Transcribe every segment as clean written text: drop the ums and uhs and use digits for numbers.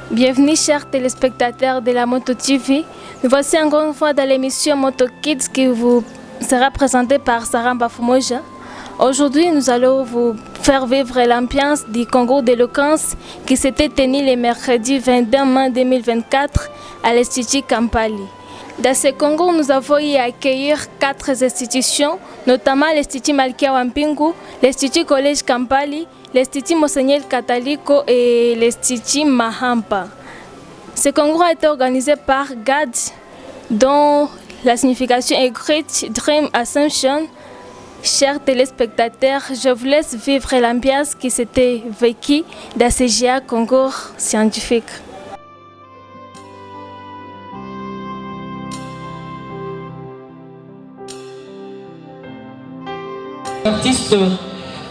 Bienvenue chers téléspectateurs de la Moto TV. Nous voici encore une fois dans l'émission Moto Kids qui vous sera présentée par Sarah Bafumoja. Aujourd'hui, nous allons vous faire vivre l'ambiance du concours d'éloquence qui s'était tenu le mercredi 22 mai 2024 à l'Institut Kampali. Dans ce concours, nous avons eu à accueillir 4 institutions, notamment l'Institut Malkia Wampingu, l'Institut Collège Kampali, l'Institut Monseigneur Catalico et l'Institut Mahampa. Ce concours a été organisé par GAD, dont la signification est Great Dream Assumption. Chers téléspectateurs, je vous laisse vivre l'ambiance qui s'était vécue dans ce GIA concours scientifique. L'artiste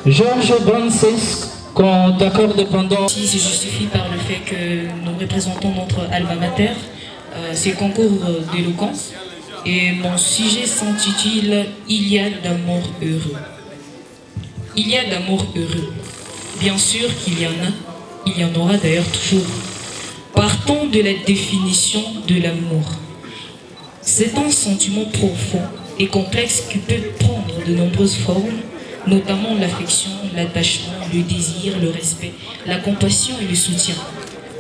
Georges Brances qu'on accorde pendant... Si se justifie par le fait que nous représentons notre alma mater, c'est concours d'éloquence. Et mon sujet s'intitule « Il y a d'amour heureux ». Il y a d'amour heureux. Bien sûr qu'il y en a, il y en aura d'ailleurs toujours. Partons de la définition de l'amour. C'est un sentiment profond et complexe qui peut prendre de nombreuses formes, notamment l'affection, l'attachement, le désir, le respect, la compassion et le soutien.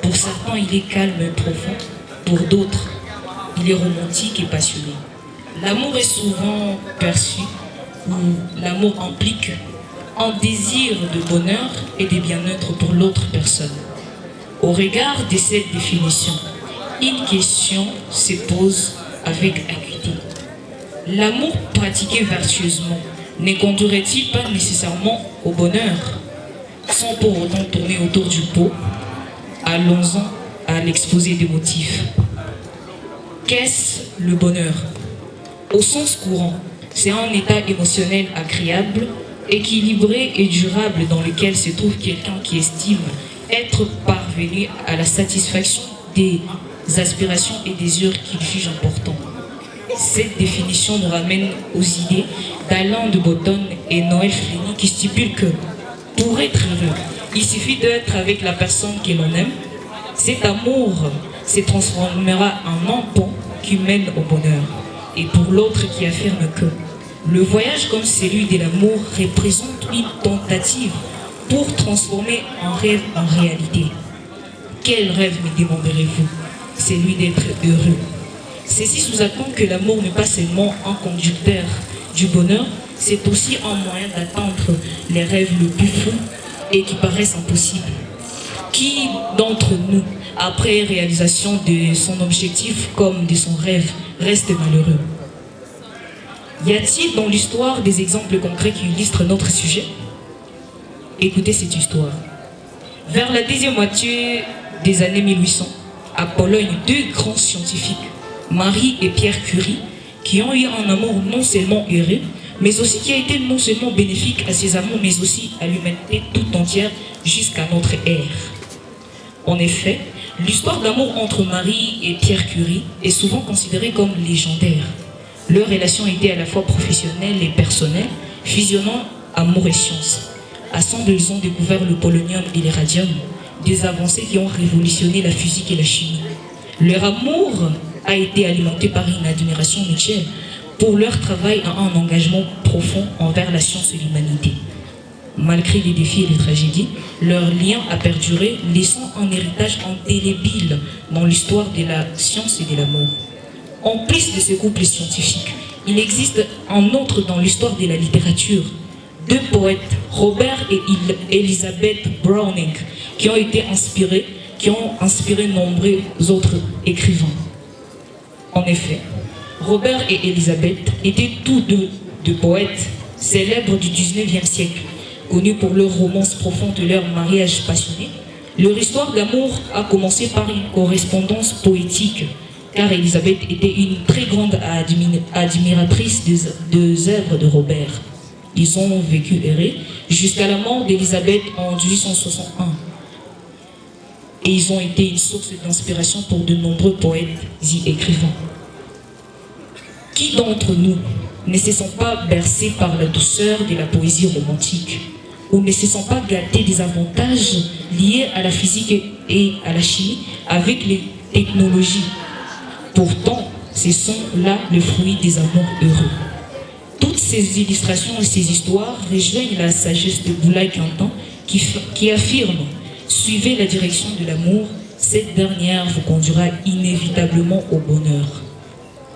Pour certains, il est calme et profond. Pour d'autres, il est romantique et passionné. L'amour est souvent perçu où l'amour implique un désir de bonheur et de bien-être pour l'autre personne. Au regard de cette définition, une question se pose avec acuité. L'amour pratiqué vertueusement ne conduirait-il pas nécessairement au bonheur, sans pour autant tourner autour du pot? Allons-en à l'exposé des motifs. Qu'est-ce le bonheur? Au sens courant, c'est un état émotionnel agréable, équilibré et durable dans lequel se trouve quelqu'un qui estime être parvenu à la satisfaction des aspirations et désirs qu'il juge importants. Cette définition nous ramène aux idées d'Alain de Botton et Noël Frény qui stipulent que pour être heureux, il suffit d'être avec la personne que l'on aime. Cet amour se transformera en un pont qui mène au bonheur. Et pour l'autre qui affirme que le voyage comme celui de l'amour représente une tentative pour transformer un rêve en réalité. Quel rêve, me demanderez-vous? Celui d'être heureux. Ceci sous-entend que l'amour n'est pas seulement un conducteur du bonheur, c'est aussi un moyen d'atteindre les rêves les plus fous et qui paraissent impossibles. Qui d'entre nous, après réalisation de son objectif comme de son rêve, reste malheureux? Y a-t-il dans l'histoire des exemples concrets qui illustrent notre sujet? Écoutez cette histoire. Vers la deuxième moitié des années 1800, à Pologne, 2 grands scientifiques, Marie et Pierre Curie, qui ont eu un amour non seulement heureux, mais aussi qui a été non seulement bénéfique à ses amants, mais aussi à l'humanité tout entière jusqu'à notre ère. En effet, l'histoire d'amour entre Marie et Pierre Curie est souvent considérée comme légendaire. Leur relation était à la fois professionnelle et personnelle, fusionnant amour et science. Ensemble, ils ont découvert le polonium et le radium, des avancées qui ont révolutionné la physique et la chimie. Leur amour a été alimenté par une admiration mutuelle pour leur travail et un engagement profond envers la science et l'humanité. Malgré les défis et les tragédies, leur lien a perduré, laissant un héritage indélébile dans l'histoire de la science et de l'amour. En plus de ce couple scientifique, il existe un autre dans l'histoire de la littérature. 2 poètes, Robert et Elizabeth Browning, qui ont inspiré nombreux autres écrivains. En effet, Robert et Elizabeth étaient tous deux poètes célèbres du 19e siècle, connus pour leur romance profonde et leur mariage passionné. Leur histoire d'amour a commencé par une correspondance poétique, car Elizabeth était une très grande admiratrice des œuvres de Robert. Ils ont vécu heureux jusqu'à la mort d'Elizabeth en 1861. Et ils ont été une source d'inspiration pour de nombreux poètes et écrivains. Qui d'entre nous ne se sent pas bercé par la douceur de la poésie romantique? ou ne se sent pas gâté des avantages liés à la physique et à la chimie avec les technologies. Pourtant, ce sont là le fruit des amours heureux. Toutes ces illustrations et ces histoires rejoignent la sagesse de Boulaye Canton qui affirme « Suivez la direction de l'amour, cette dernière vous conduira inévitablement au bonheur. »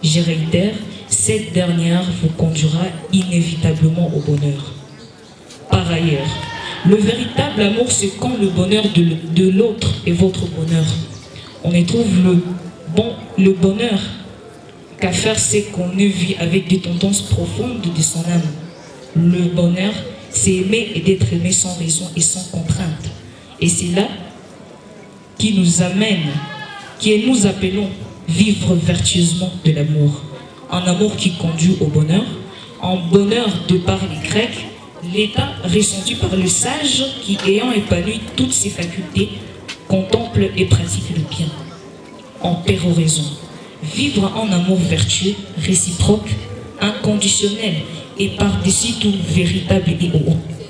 Je réitère, cette dernière vous conduira inévitablement au bonheur. Par ailleurs, le véritable amour, c'est quand le bonheur de l'autre est votre bonheur. On y trouve le bonheur qu'à faire, c'est qu'on vit avec des tendances profondes de son âme. Le bonheur, c'est aimer et d'être aimé sans raison et sans contrainte. Et c'est là qui nous amène, qui nous appelons vivre vertueusement de l'amour. Un amour qui conduit au bonheur, un bonheur de par les Grecs, l'état ressenti par le sage qui, ayant épanoui toutes ses facultés, contemple et pratique le bien. En paix aux raisons. Vivre en amour vertueux, réciproque, inconditionnel et par-dessus tout véritable et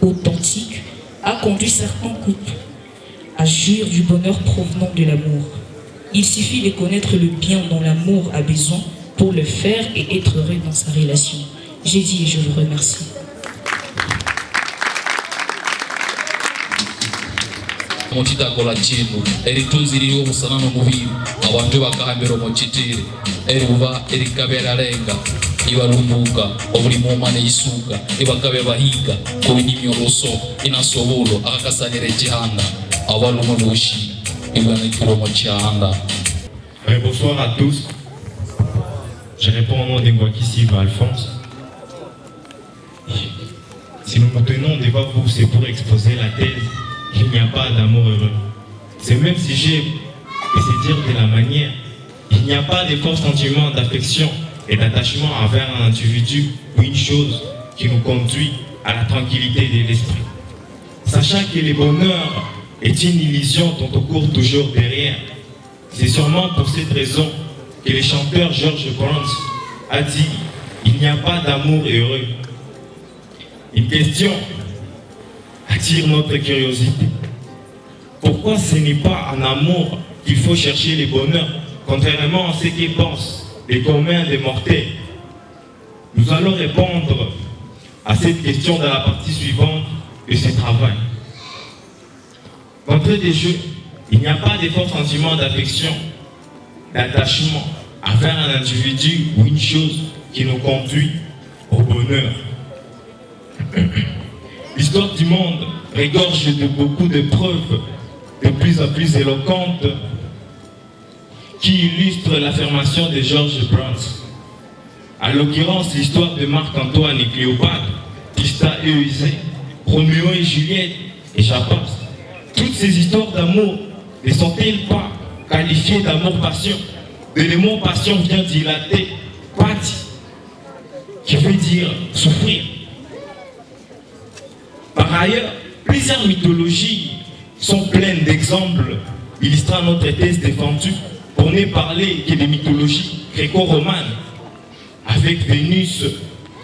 authentique a conduit certains couples à jouir du bonheur provenant de l'amour. Il suffit de connaître le bien dont l'amour a besoin pour le faire et être heureux dans sa relation. J'ai dit et je vous remercie. Muchitakola chino eritunziriwo obusanano mubiru abantu bakahambira omuchitire eribuba erikabera lenga ibalumbuka obulimu omwana yisuka ibakabe bahiga kubinimyoloso inasobulo akakasanira ekihanda abalumu bushi ibwanikiro mu kihanda. Bonsoir à tous. Je réponds au nom d'Engwaki Silva Alphonse. Si nous nous tenons devant vous, c'est pour exposer la thèse qu'il n'y a pas d'amour heureux. C'est le même sujet, et c'est dire de la manière. Il n'y a pas de fort sentiment d'affection et d'attachement envers un individu ou une chose qui nous conduit à la tranquillité de l'esprit. Sachant que le bonheur est une illusion dont on court toujours derrière. C'est sûrement pour cette raison que le chanteur George Brandt a dit « Il n'y a pas d'amour heureux ». Une question attire notre curiosité. Pourquoi ce n'est pas en amour qu'il faut chercher le bonheur, contrairement à ce qu'ils pensent les communs des mortels? Nous allons répondre à cette question dans la partie suivante de ce travail. D'entrée de jeu, il n'y a pas de fort sentiment d'affection, d'attachement envers un individu ou une chose qui nous conduit au bonheur. L'histoire du monde regorge de beaucoup de preuves de plus en plus éloquentes qui illustrent l'affirmation de George Brandt. À l'occurrence, l'histoire de Marc-Antoine et Cléopâtre, Tristan et Eusée, Roméo et Juliette et Japas. Toutes ces histoires d'amour ne sont-elles pas qualifiées d'amour-passion? De le mot passion vient dilater, pati, qui veut dire souffrir. Par ailleurs, plusieurs mythologies sont pleines d'exemples illustrant notre thèse défendue, pour ne parler que des mythologies gréco-romanes, avec Vénus,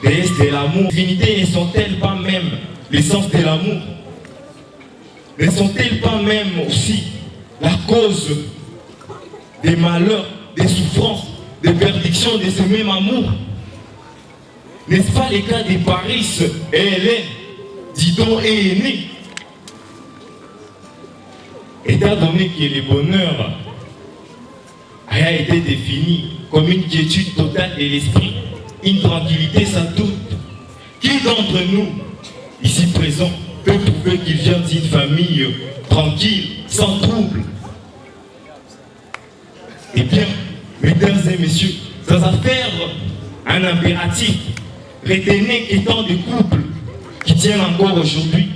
déesse de l'amour. Les divinités ne sont-elles pas même l'essence de l'amour? Ne sont-elles pas même aussi la cause des malheurs, des souffrances, des perdictions de ce même amour? N'est-ce pas le cas de Paris et Hélène, Didon et Aîné? Étant donné que le bonheur a été défini comme une quiétude totale de l'esprit, une tranquillité sans doute, qui d'entre nous, ici présents, peut prouver qu'il vient d'une famille tranquille, sans trouble? Eh bien, mesdames et messieurs, sans affaire un impératif, retenez qu'étant des couples qui tiennent encore aujourd'hui,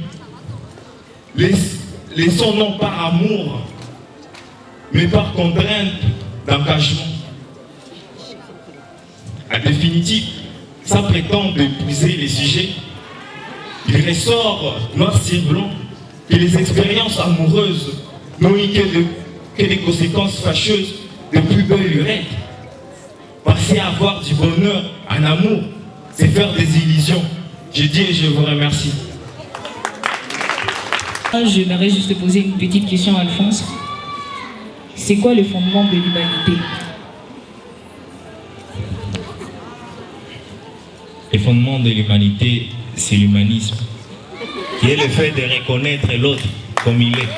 laissons non par amour, mais par contrainte d'engagement. En définitive, sans prétendre épuiser les sujets, il ressort noir sur blanc que les expériences amoureuses n'ont eu que des conséquences fâcheuses de plus belle lurette. Passer à avoir du bonheur en amour, c'est faire des illusions. Je dis et je vous remercie. J'aimerais juste te poser une petite question, Alphonse. C'est quoi le fondement de l'humanité? Le fondement de l'humanité, c'est l'humanisme, qui est le fait de reconnaître l'autre comme il est.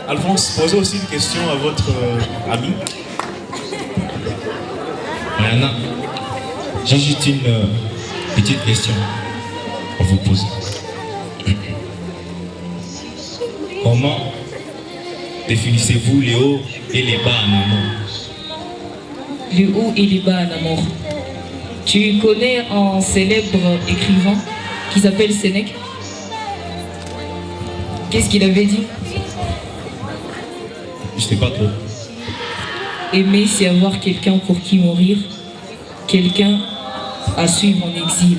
Alphonse, posez aussi une question à votre ami. Mariana, j'ai juste une petite question à vous poser. Comment définissez-vous les hauts et les bas en amour? Les hauts et les bas en amour. Tu connais un célèbre écrivain qui s'appelle Sénèque? Qu'est-ce qu'il avait dit? Je sais pas trop. Aimer, c'est avoir quelqu'un pour qui mourir, quelqu'un à suivre en exil.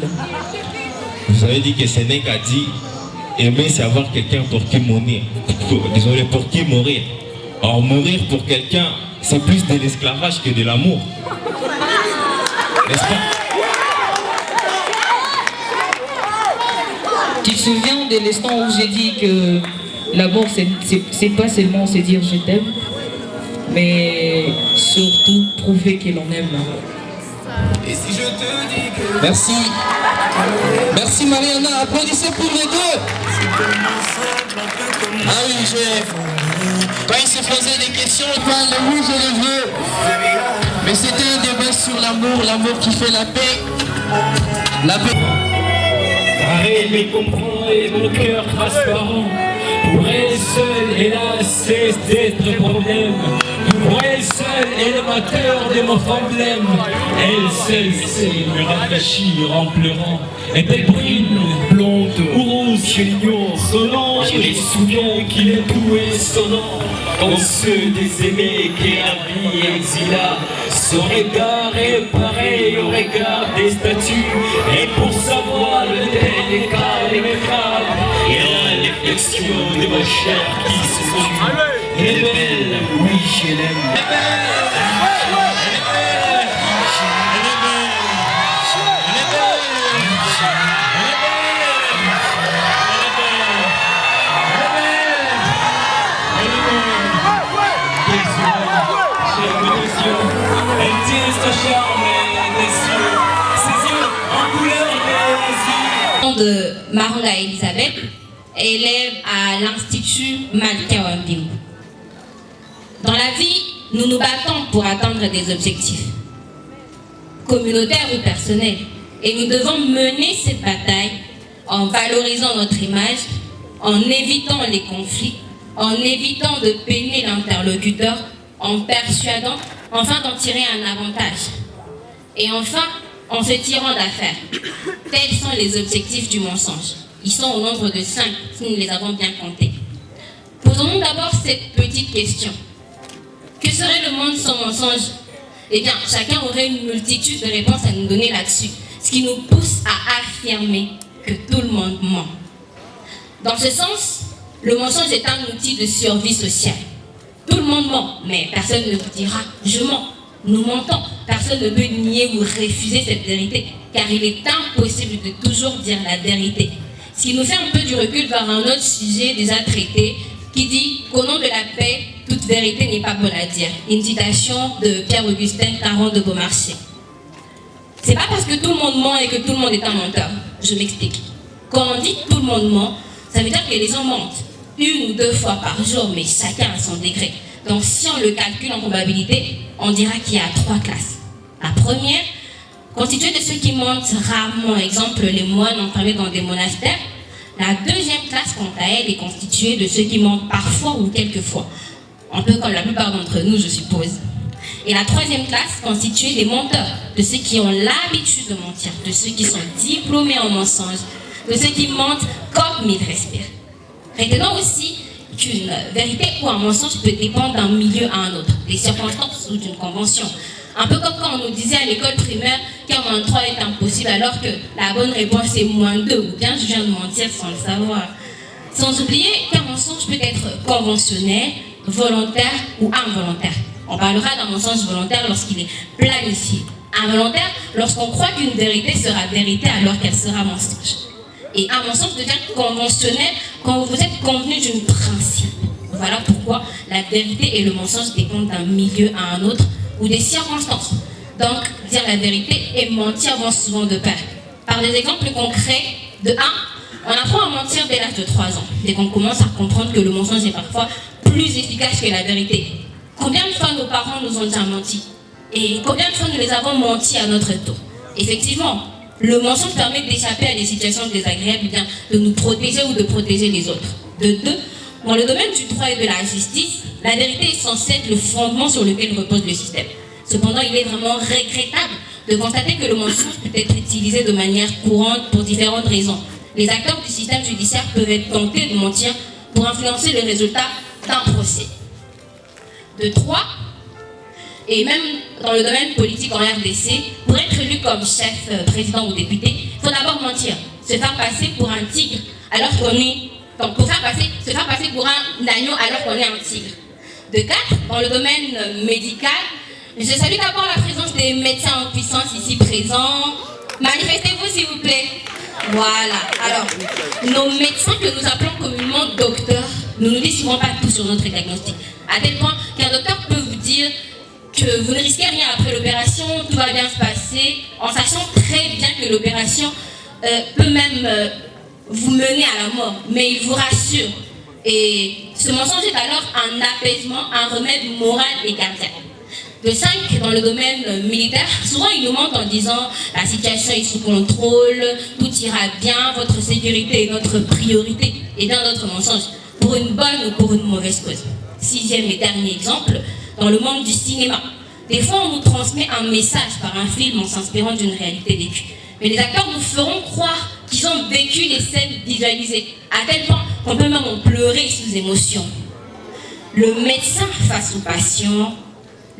Vous avez dit que Sénèque a dit aimer, c'est avoir quelqu'un pour qui mourir. Désolé, pour qui mourir. Alors mourir pour quelqu'un, c'est plus de l'esclavage que de l'amour. N'est-ce pas? Tu te souviens de l'instant où j'ai dit que l'amour, c'est pas seulement se dire je t'aime, mais surtout prouver que l'on aime. Merci. Merci Mariana. Applaudissez pour les deux. Ah oui, quand il se faisait des questions, il parle de rouge et de bleu. Mais c'était un débat sur l'amour, l'amour qui fait la paix. La paix. Aimer comprend et mon cœur transparent. Pour elle seule, hélas, c'est d'être problème. Pour elle seule, élévateur de mon emblème. Elle seule sait me rafraîchir en pleurant. Est-elle brune, blonde ou rose, je l'ignore. Son nom, je me souviens qu'il est doux et sonnant. Comme ceux des aimés qui la vie exila. Son regard est pareil au regard des statues. Et pour savoir le délicat et mécable, et la réflexion de ma chair qui se tue. Elle est belle, oui je l'aime. Elle est belle, elle tire son charme des cieux, ses yeux en couleur de Maranga Elisabeth, élève à l'Institut Malkia Wambingu. Dans la vie, nous nous battons pour atteindre des objectifs, communautaires ou personnels, et nous devons mener cette bataille en valorisant notre image, en évitant les conflits, en évitant de peiner l'interlocuteur, en persuadant, enfin d'en tirer un avantage. Et enfin, en se tirant d'affaire. Tels sont les objectifs du mensonge. Ils sont au nombre de 5, si nous les avons bien comptés. Posons-nous d'abord cette petite question. Que serait le monde sans mensonge? Eh bien, chacun aurait une multitude de réponses à nous donner là-dessus, ce qui nous pousse à affirmer que tout le monde ment. Dans ce sens, le mensonge est un outil de survie sociale. Tout le monde ment, mais personne ne vous dira « je mens ». Nous mentons. Personne ne peut nier ou refuser cette vérité, car il est impossible de toujours dire la vérité. Ce qui nous fait un peu du recul vers un autre sujet déjà traité, qui dit qu'au nom de la paix, toute vérité n'est pas bonne à dire. Une citation de Pierre-Augustin Caron de Beaumarchais. C'est pas parce que tout le monde ment et que tout le monde est un menteur. Je m'explique. Quand on dit tout le monde ment, ça veut dire que les gens mentent 1 ou 2 fois par jour, mais chacun à son degré. Donc si on le calcule en probabilité, on dira qu'il y a 3 classes. La première, constituée de ceux qui mentent rarement, exemple les moines enfermés dans des monastères. La deuxième classe, quant à elle, est constituée de ceux qui mentent parfois ou quelquefois. Un peu comme la plupart d'entre nous, je suppose. Et la troisième classe, constituée des menteurs, de ceux qui ont l'habitude de mentir, de ceux qui sont diplômés en mensonge, de ceux qui mentent comme ils respirent. Retenons aussi qu'une vérité ou un mensonge peut dépendre d'un milieu à un autre, des circonstances ou d'une convention. Un peu comme quand on nous disait à l'école primaire qu'un moins 3 est impossible alors que la bonne réponse est moins 2, ou bien je viens de mentir sans le savoir. Sans oublier qu'un mensonge peut être conventionnel, volontaire ou involontaire. On parlera d'un mensonge volontaire lorsqu'il est planifié. Involontaire lorsqu'on croit qu'une vérité sera vérité alors qu'elle sera mensonge. Et un mensonge devient conventionnel quand vous êtes convenu d'une principe. Voilà pourquoi la vérité et le mensonge dépendent d'un milieu à un autre ou des circonstances. Donc, dire la vérité et mentir vont souvent de pair. Par des exemples concrets, de 1, on apprend à mentir dès l'âge de 3 ans, dès qu'on commence à comprendre que le mensonge est parfois plus efficace que la vérité. Combien de fois nos parents nous ont déjà menti? Et combien de fois nous les avons menti à notre tour? Effectivement, le mensonge permet d'échapper à des situations désagréables, bien de nous protéger ou de protéger les autres. De 2, dans le domaine du droit et de la justice, la vérité est censée être le fondement sur lequel repose le système. Cependant, il est vraiment regrettable de constater que le mensonge peut être utilisé de manière courante pour différentes raisons. Les acteurs du système judiciaire peuvent être tentés de mentir pour influencer le résultat d'un procès. De 3, et même dans le domaine politique en RDC, pour être élu comme chef, président ou député, il faut d'abord mentir, se faire passer pour un tigre alors qu'on est... Donc se faire passer pour un agneau alors qu'on est un tigre. De 4, dans le domaine médical, je salue d'abord la présence des médecins en puissance ici présents. Manifestez-vous s'il vous plaît. Voilà. Alors, nos médecins que nous appelons communément docteurs, nous ne disent souvent pas tout sur notre diagnostic. À tel point qu'un docteur peut vous dire que vous ne risquez rien après l'opération, tout va bien se passer, en sachant très bien que l'opération peut même vous mener à la mort. Mais il vous rassure. Et ce mensonge est alors un apaisement, un remède moral et cardiaque. De 5, dans le domaine militaire, souvent ils nous mentent en disant la situation est sous contrôle, tout ira bien, votre sécurité est notre priorité, et bien d'autres mensonges, pour une bonne ou pour une mauvaise cause. 6e et dernier exemple, dans le monde du cinéma. Des fois on nous transmet un message par un film en s'inspirant d'une réalité vécue. Mais les acteurs nous feront croire qu'ils ont vécu les scènes visualisées, à tel point qu'on peut même en pleurer sous émotion. Le médecin face aux patients,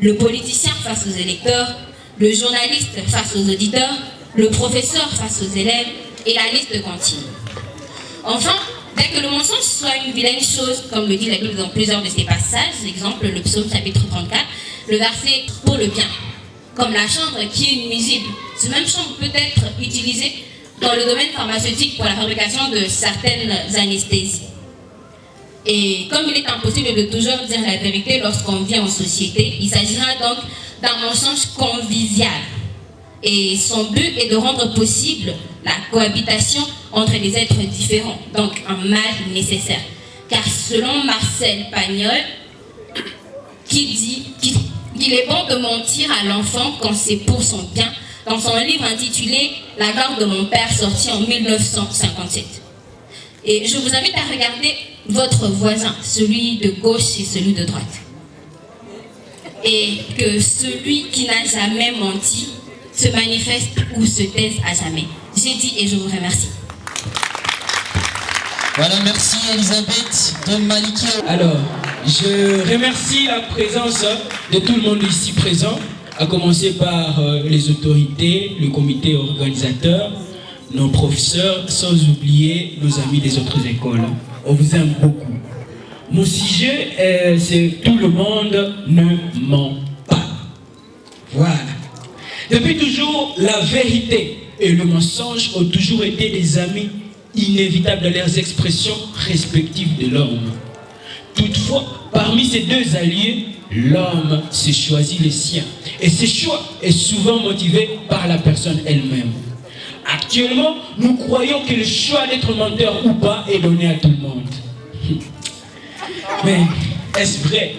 le politicien face aux électeurs, le journaliste face aux auditeurs, le professeur face aux élèves, et la liste continue. Enfin, dès que le mensonge soit une vilaine chose, comme le dit la Bible dans plusieurs de ses passages, exemple le psaume chapitre 34, le verset pour le bien, comme la chanvre qui est nuisible. Ce même chanvre peut être utilisé dans le domaine pharmaceutique pour la fabrication de certaines anesthésies. Et comme il est impossible de toujours dire la vérité lorsqu'on vit en société, il s'agira donc d'un mensonge convivial. Et son but est de rendre possible la cohabitation entre les êtres différents, donc un mal nécessaire. Car selon Marcel Pagnol, qui dit qu'il est bon de mentir à l'enfant quand c'est pour son bien, dans son livre intitulé « La garde de mon père » sorti en 1957. Et je vous invite à regarder votre voisin, celui de gauche et celui de droite. Et que celui qui n'a jamais menti se manifeste ou se taise à jamais. J'ai dit et je vous remercie. Voilà, merci Elisabeth de Maliki. Alors, je remercie la présence de tout le monde ici présent, à commencer par les autorités, le comité organisateur, nos professeurs, sans oublier nos amis des autres écoles. On vous aime beaucoup. Mon sujet, c'est tout le monde ne ment pas. Voilà. Depuis toujours, la vérité et le mensonge ont toujours été des amis inévitables dans leurs expressions respectives de l'homme. Toutefois, parmi ces deux alliés, l'homme se choisit les siens. Et ce choix est souvent motivé par la personne elle-même. Actuellement, nous croyons que le choix d'être menteur ou pas est donné à tout le monde. Mais est-ce vrai?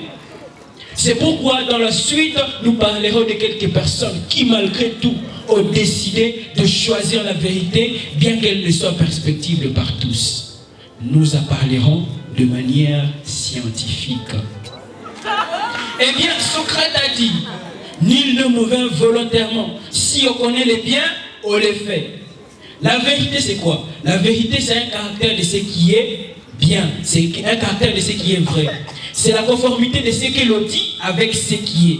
C'est pourquoi dans la suite, nous parlerons de quelques personnes qui malgré tout ont décidé de choisir la vérité, bien qu'elle ne soit perspective par tous. Nous en parlerons de manière scientifique. Eh bien, Socrate a dit, nul ne mauvais volontairement. Si on connaît les biens, on les fait. La vérité, c'est quoi? La vérité, c'est un caractère de ce qui est bien. C'est un caractère de ce qui est vrai. C'est la conformité de ce que l'on dit avec ce qui est.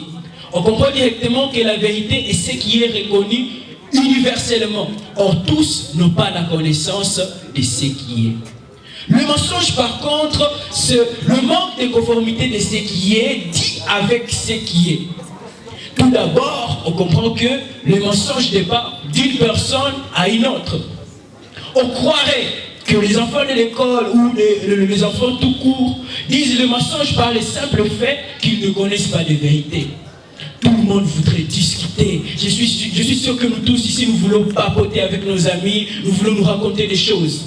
On comprend directement que la vérité est ce qui est reconnu universellement. Or, tous n'ont pas la connaissance de ce qui est. Le mensonge, par contre, c'est le manque de conformité de ce qui est dit avec ce qui est. Tout d'abord, on comprend que le mensonge départ d'une personne à une autre. On croirait que les enfants de l'école ou les enfants tout court disent le mensonge par le simple fait qu'ils ne connaissent pas de vérité. Tout le monde voudrait discuter. Je suis sûr que nous tous ici, nous voulons papoter avec nos amis, nous voulons nous raconter des choses.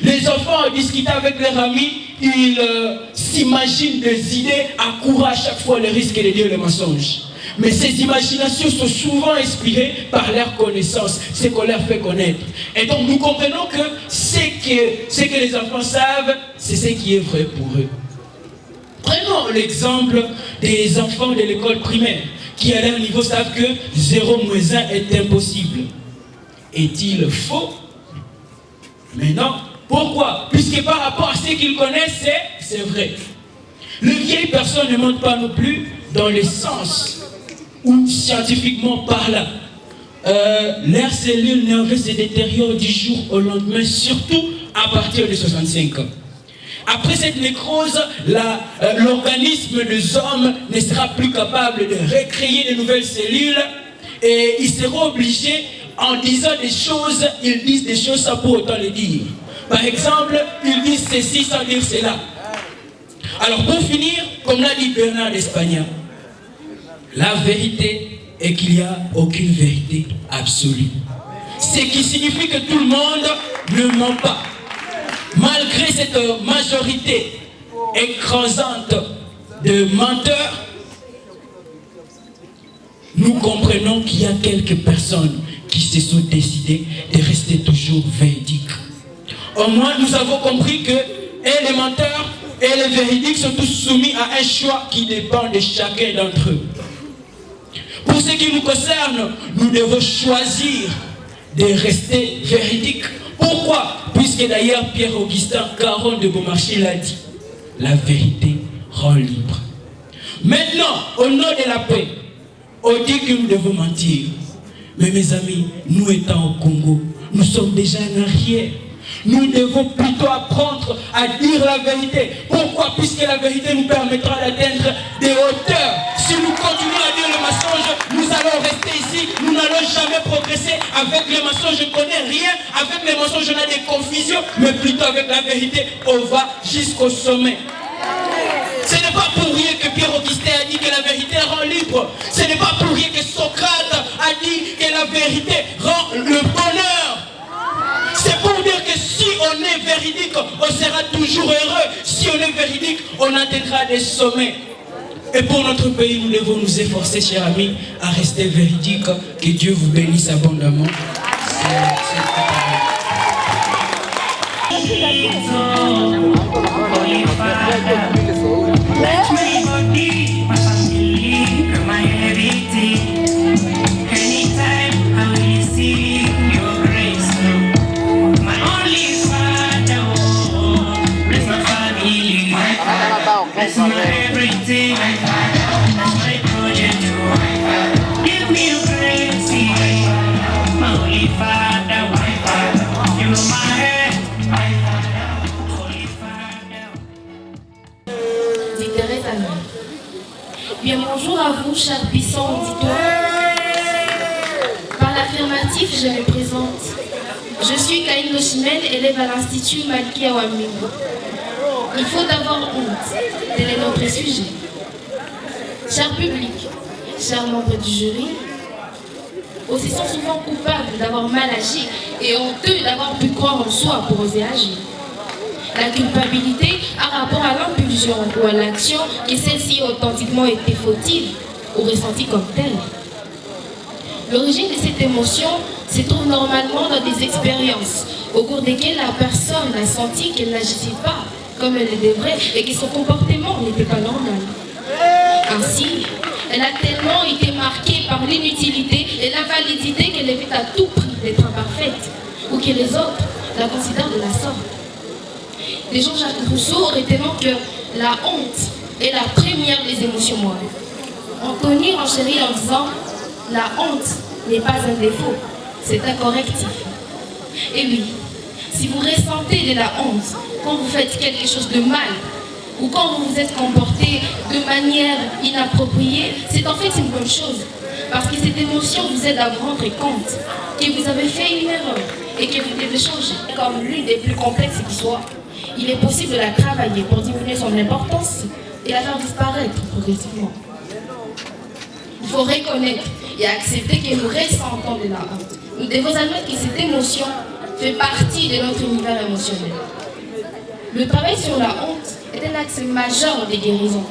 Les enfants, en discutant avec leurs amis, ils s'imaginent des idées, accourent à chaque fois le risque de dire le mensonge. Mais ces imaginations sont souvent inspirées par leur connaissance, ce qu'on leur fait connaître. Et donc nous comprenons que ce que les enfants savent, c'est ce qui est vrai pour eux. Prenons l'exemple des enfants de l'école primaire, qui à leur niveau savent que 0 moins 1 est impossible. Est-il faux? Mais non. Pourquoi? Puisque par rapport à ce qu'ils connaissent, c'est vrai. Les vieilles personnes ne mentent pas non plus dans le sens où, scientifiquement parlant, leurs cellules nerveuses se détériorent du jour au lendemain, surtout à partir de 65 ans. Après cette nécrose, l'organisme des hommes ne sera plus capable de recréer de nouvelles cellules et ils seront obligés, en disant des choses, ils disent des choses sans pour autant les dire. Par exemple, ils disent ceci sans dire cela. Alors pour finir, comme l'a dit Bernard d'Espagna, la vérité est qu'il n'y a aucune vérité absolue. Ce qui signifie que tout le monde ne ment pas. Malgré cette majorité écrasante de menteurs, nous comprenons qu'il y a quelques personnes qui se sont décidées de rester toujours véridiques. Au moins, nous avons compris que les menteurs et les véridiques sont tous soumis à un choix qui dépend de chacun d'entre eux. Pour ce qui nous concerne, nous devons choisir de rester véridiques. Pourquoi? Puisque d'ailleurs Pierre-Augustin Caron de Beaumarchais l'a dit, la vérité rend libre. Maintenant, au nom de la paix, on dit que nous devons mentir. Mais mes amis, nous étant au Congo, nous sommes déjà en arrière. Nous devons plutôt apprendre à dire la vérité. Pourquoi? Puisque la vérité nous permettra d'atteindre des hauteurs. Si nous continuons à dire le mensonge, nous allons rester ici. Nous n'allons jamais progresser. Avec les mensonges, je ne connais rien. Avec les mensonges, on a des confusions. Mais plutôt avec la vérité, on va jusqu'au sommet. Ce n'est pas pour rien que Pierre-Augustin a dit que la vérité rend libre. Ce n'est pas pour rien que Socrate a dit que la vérité rend le bonheur. C'est pour dire que si on est véridique, on sera toujours heureux. Si on est véridique, on atteindra des sommets. Et pour notre pays, nous devons nous efforcer, chers amis, à rester véridiques. Que Dieu vous bénisse abondamment. That's my everything, that's my project. Give me a crazy, my holy father, you know my head, holy father. Thérèse Anne. Bien bonjour à vous, chers puissants auditeurs. Par l'affirmatif, je me présente. Je suis Kaïno Chimène, élève à l'Institut Malkia Wambingo. Il faut avoir honte, tel est notre sujet. Cher public, chers membres du jury, aussi sont souvent coupables d'avoir mal agi et honteux d'avoir pu croire en soi pour oser agir. La culpabilité a rapport à l'impulsion ou à l'action que celle-ci a authentiquement été fautive ou ressentie comme telle. L'origine de cette émotion se trouve normalement dans des expériences au cours desquelles la personne a senti qu'elle n'agissait pas comme elle le devrait et que son comportement n'était pas normal. Ainsi, elle a tellement été marquée par l'inutilité et l'invalidité qu'elle évite à tout prix d'être imparfaite ou que les autres la considèrent de la sorte. Les Jean-Jacques Rousseau auraient tellement que la honte est la première des émotions morales. Anthony renchérit en disant « La honte n'est pas un défaut, c'est un correctif. » Et oui, si vous ressentez de la honte quand vous faites quelque chose de mal ou quand vous vous êtes comporté de manière inappropriée, c'est en fait une bonne chose. Parce que cette émotion vous aide à vous rendre compte que vous avez fait une erreur et que vous devez changer. Comme l'une des plus complexes qui soit, il est possible de la travailler pour diminuer son importance et la faire disparaître progressivement. Il faut reconnaître et accepter que nous ressentons de la honte. Nous devons admettre que cette émotion fait partie de notre univers émotionnel. Le travail sur la honte est un axe majeur de guérison.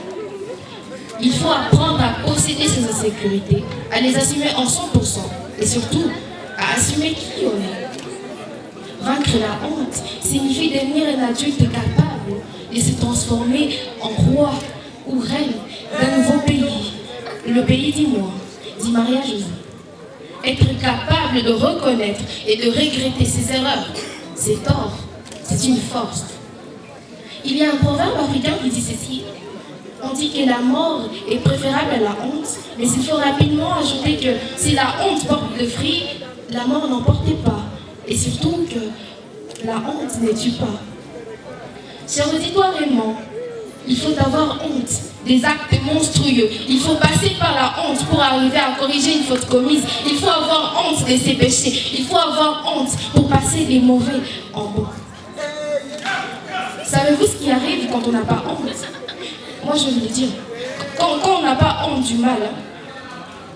Il faut apprendre à posséder ses insécurités, à les assumer en 100% et surtout à assumer qui on est. Vaincre la honte signifie devenir un adulte capable de se transformer en roi ou reine d'un nouveau pays. Le pays dit moi, dit Maria Josée. Être capable de reconnaître et de regretter ses erreurs, ses torts, c'est une force. Il y a un proverbe africain qui dit ceci. On dit que la mort est préférable à la honte, mais il faut rapidement ajouter que si la honte porte le fruit, la mort n'en portait pas. Et surtout que la honte ne tue pas. Cher auditoire aimant, il faut avoir honte des actes monstrueux. Il faut passer par la honte pour arriver à corriger une faute commise. Il faut avoir honte de ses péchés. Il faut avoir honte pour passer des mauvais en bon. Savez-vous ce qui arrive quand on n'a pas honte? Moi, je vais vous le dire. Quand on n'a pas honte du mal,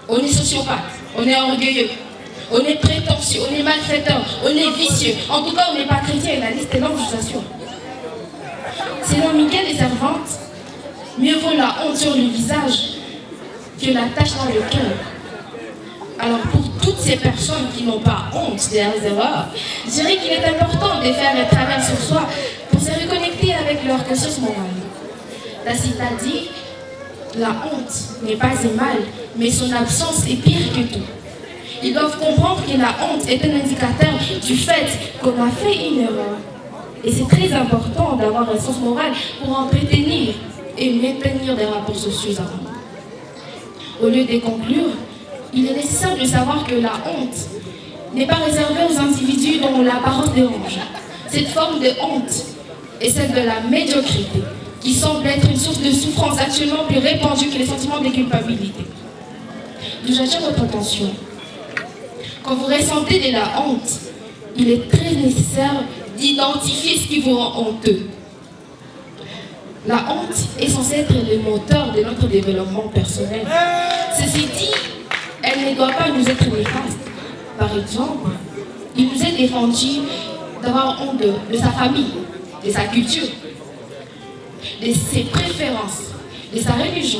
on est sociopathe, on est orgueilleux, on est prétentieux, on est malfaiteur, on est vicieux. En tout cas, on n'est pas chrétien et la liste est longue, je vous assure. C'est dans Michel et Servante, mieux vaut la honte sur le visage que la tache dans le cœur. Alors pour toutes ces personnes qui n'ont pas honte de leurs erreurs, je dirais qu'il est important de faire un travail sur soi pour se reconnecter avec leur conscience morale. Tacite a dit, la honte n'est pas un mal, mais son absence est pire que tout. Ils doivent comprendre que la honte est un indicateur du fait qu'on a fait une erreur. Et c'est très important d'avoir un sens moral pour entretenir et maintenir des rapports sociaux harmonieux. Au lieu de conclure, il est nécessaire de savoir que la honte n'est pas réservée aux individus dont l'apparence dérange. Cette forme de honte est celle de la médiocrité, qui semble être une source de souffrance actuellement plus répandue que les sentiments de culpabilité. D'où j'attire votre attention. Quand vous ressentez de la honte, il est très nécessaire d'identifier ce qui vous rend honteux. La honte est censée être le moteur de notre développement personnel. Ceci dit, elle ne doit pas nous être néfaste. Par exemple, il nous est défendu d'avoir honte de sa famille, de sa culture, de ses préférences, de sa religion,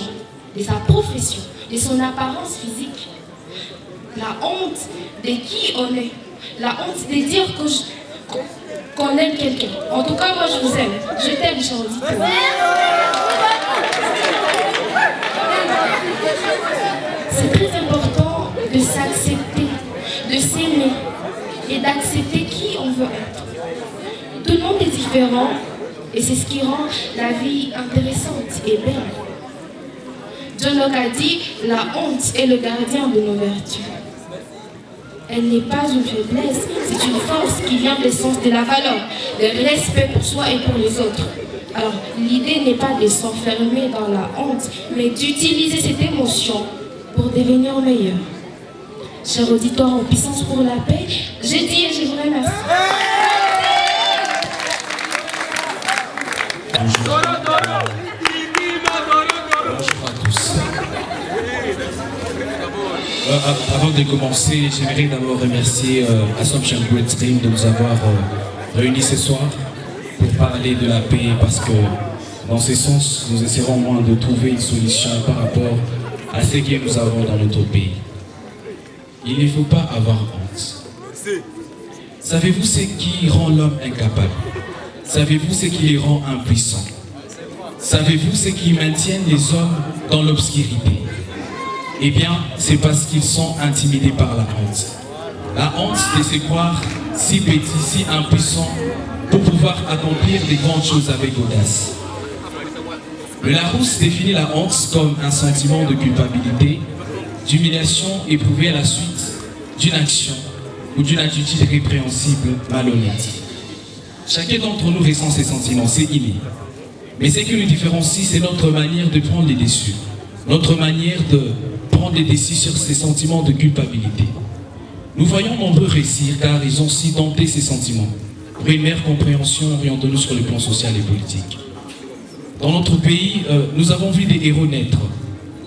de sa profession, de son apparence physique. La honte de qui on est. La honte de dire qu'on aime quelqu'un. En tout cas, moi je vous aime. Je t'aime, cher auditeur. C'est très important de s'accepter, de s'aimer et d'accepter qui on veut être. Tout le monde est différent et c'est ce qui rend la vie intéressante et belle. John Locke a dit, la honte est le gardien de nos vertus. Elle n'est pas une faiblesse, c'est une force qui vient de l'essence de la valeur, de respect pour soi et pour les autres. Alors, l'idée n'est pas de s'enfermer dans la honte, mais d'utiliser cette émotion pour devenir meilleur. Cher auditoire en puissance pour la paix, j'ai dit et je vous remercie. Bonjour à tous. Avant de commencer, j'aimerais d'abord remercier Assumption Great Stream de nous avoir réunis ce soir pour parler de la paix, parce que dans ce sens, nous essaierons au moins de trouver une solution par rapport à ce que nous avons dans notre pays. Il ne faut pas avoir honte. Savez-vous ce qui rend l'homme incapable? Savez-vous ce qui les rend impuissants? Savez-vous ce qui maintient les hommes dans l'obscurité? Eh bien, c'est parce qu'ils sont intimidés par la honte. La honte de se croire si petit, si impuissant pour pouvoir accomplir des grandes choses avec audace. Le Larousse définit la honte comme un sentiment de culpabilité, d'humiliation éprouvée à la suite d'une action ou d'une attitude répréhensible, malhonnête. Chacun d'entre nous ressent ces sentiments, c'est inné. Mais ce qui nous différencie, c'est notre manière de prendre les déçus, notre manière de prendre prendre des décisions sur ces sentiments de culpabilité. Nous voyons nombreux réussir car ils ont si dompté ces sentiments pour une meilleure compréhension orientée sur le plan social et politique. Dans notre pays, nous avons vu des héros naître.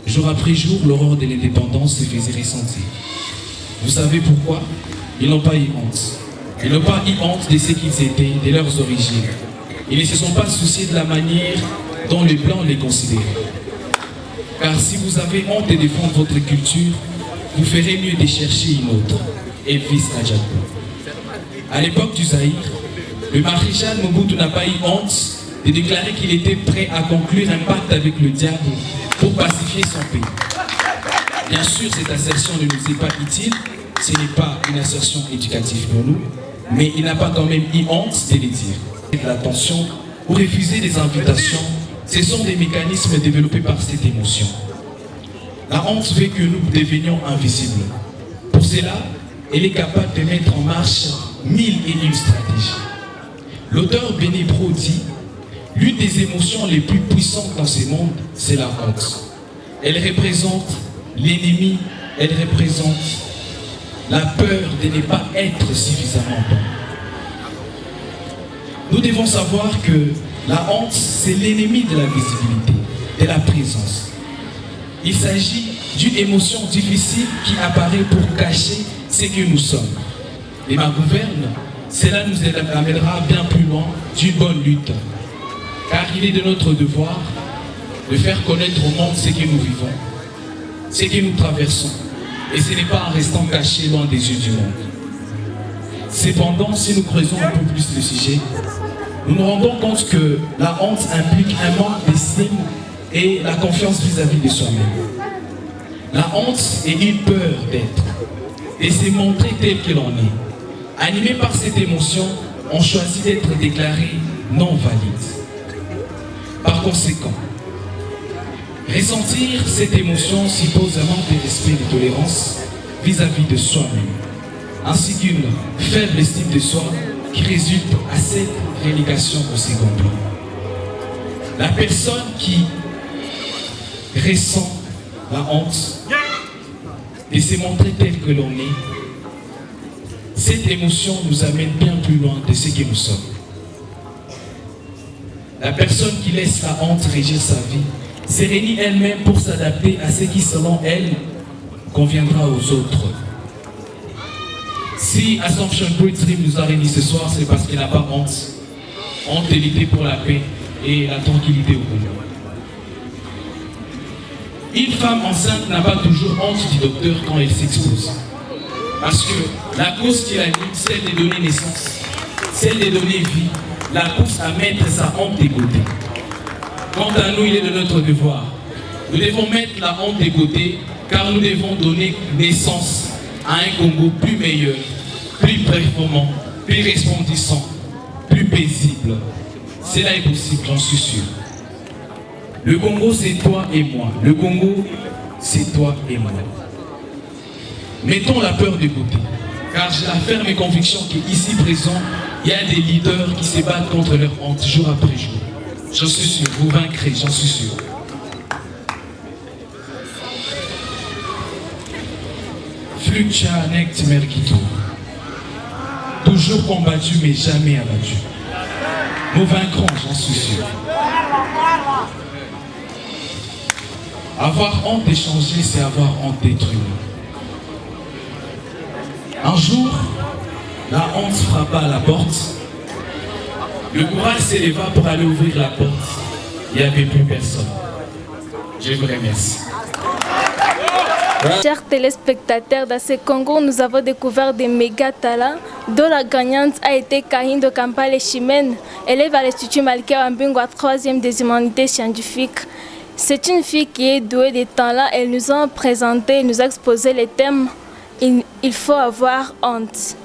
Jour après jour, l'aurore de l'indépendance se faisait ressentir. Vous savez pourquoi? Ils n'ont pas eu honte. Ils n'ont pas eu honte de ce qu'ils étaient, de leurs origines. Ils ne se sont pas souciés de la manière dont les Blancs les considéraient. Car si vous avez honte de défendre votre culture, vous ferez mieux de chercher une autre. Elvis Najadou. À l'époque du Zaïre, le maréchal Mobutu n'a pas eu honte de déclarer qu'il était prêt à conclure un pacte avec le diable pour pacifier son pays. Bien sûr, cette assertion ne nous est pas utile, ce n'est pas une assertion éducative pour nous, mais il n'a pas quand même eu honte de le dire. L'attention ou refuser des invitations, ce sont des mécanismes développés par cette émotion. La honte fait que nous devenions invisibles. Pour cela, elle est capable de mettre en marche 1001 stratégies. L'auteur Béni Bro dit: l'une des émotions les plus puissantes dans ce monde, c'est la honte. Elle représente l'ennemi, elle représente la peur de ne pas être suffisamment bon. Nous devons savoir que la honte, c'est l'ennemi de la visibilité, de la présence. Il s'agit d'une émotion difficile qui apparaît pour cacher ce que nous sommes. Et ma gouverne, cela nous amènera bien plus loin d'une bonne lutte. Car il est de notre devoir de faire connaître au monde ce que nous vivons, ce que nous traversons. Et ce n'est pas en restant cachés loin des yeux du monde. Cependant, si nous creusons un peu plus le sujet, nous nous rendons compte que la honte implique un manque d'estime et la confiance vis-à-vis de soi-même. La honte est une peur d'être et c'est montrer tel que l'on est. Animé par cette émotion, on choisit d'être déclaré non valide. Par conséquent, ressentir cette émotion suppose un manque de respect et de tolérance vis-à-vis de soi-même, ainsi qu'une faible estime de soi qui résulte à cette relégation au second plan. La personne qui ressent la honte et se montrer tel que l'on est, cette émotion nous amène bien plus loin de ce que nous sommes. La personne qui laisse la honte régir sa vie se réunit elle-même pour s'adapter à ce qui, selon elle, conviendra aux autres. Si Assumption Poetry nous a réunis ce soir, c'est parce qu'elle n'a pas honte. Honte de lutter pour la paix et la tranquillité au Congo. Une femme enceinte n'a pas toujours honte du docteur quand elle s'expose. Parce que la cause qui l'anime, celle de donner naissance, celle de donner vie, la pousse à mettre sa honte de côté. Quant à nous, il est de notre devoir. Nous devons mettre la honte de côté car nous devons donner naissance à un Congo plus meilleur, plus performant, plus resplendissant, plus paisible. Cela est possible, j'en suis sûr. Le Congo, c'est toi et moi. Le Congo, c'est toi et moi. Mettons la peur de côté, car j'ai la ferme conviction qu'ici présent, il y a des leaders qui se battent contre leur honte jour après jour. J'en suis sûr, vous vaincrez, j'en suis sûr. Fluctua nect merquito. Toujours combattu mais jamais abattu. Nous vaincrons, j'en suis sûr. Avoir honte d'échanger, c'est avoir honte détruire. Un jour, la honte frappa à la porte. Le courage s'éleva pour aller ouvrir la porte. Il n'y avait plus personne. Je vous remercie. Chers téléspectateurs, dans ce concours, nous avons découvert des méga talents, dont la gagnante a été Kahindo Kampale Chimène, élève à l'Institut Malkia Wambingo à 3e des humanités scientifiques. C'est une fille qui est douée des talents. Elle nous a présenté, nous a exposé les thèmes « Il faut avoir honte ».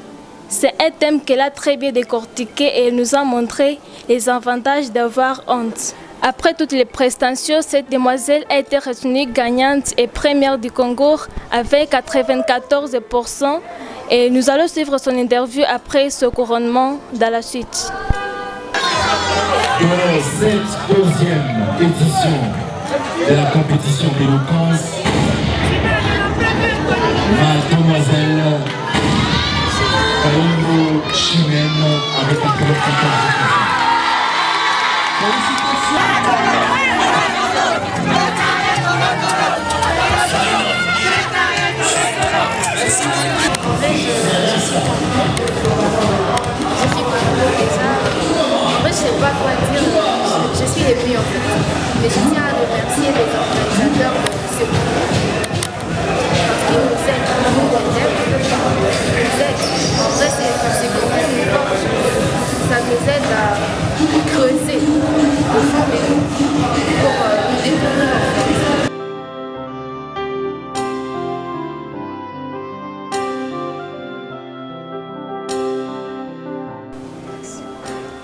C'est un thème qu'elle a très bien décortiqué et elle nous a montré les avantages d'avoir honte. Après toutes les prestations, cette demoiselle a été retenue gagnante et première du concours avec 94%. Et nous allons suivre son interview après ce couronnement dans la suite. Pour cette 2e édition de la compétition d'éloquence, Mademoiselle Kalimbo Chimène avec un très je sais pas quoi dire, je suis émue en fait. Mais je tiens à remercier les organisateurs de ce concours. Parce qu'ils nous aident, nous les élèves, ils nous aident. En vrai, c'est concours nous forge. Ça nous aide à creuser au fond de nous pour nous découvrir en fait.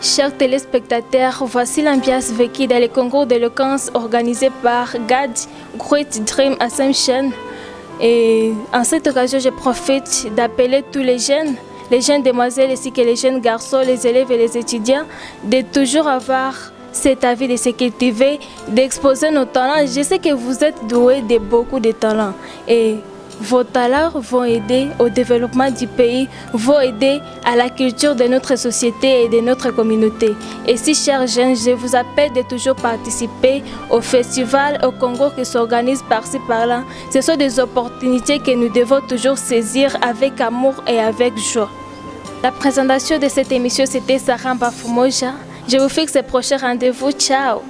Chers téléspectateurs, voici l'ambiance vécue dans les concours d'éloquence organisés par GAD, Great Dream Assumption. Et en cette occasion, je profite d'appeler tous les jeunes demoiselles ainsi que les jeunes garçons, les élèves et les étudiants, de toujours avoir cet avis de se cultiver, d'exposer nos talents. Je sais que vous êtes doués de beaucoup de talents. Et vos talents vont aider au développement du pays, vont aider à la culture de notre société et de notre communauté. Et si, chers jeunes, je vous appelle de toujours participer au festival, au concours qui s'organise par-ci par-là. Ce sont des opportunités que nous devons toujours saisir avec amour et avec joie. La présentation de cette émission, c'était Sarah Bafumoja. Je vous fixe le prochain rendez-vous. Ciao!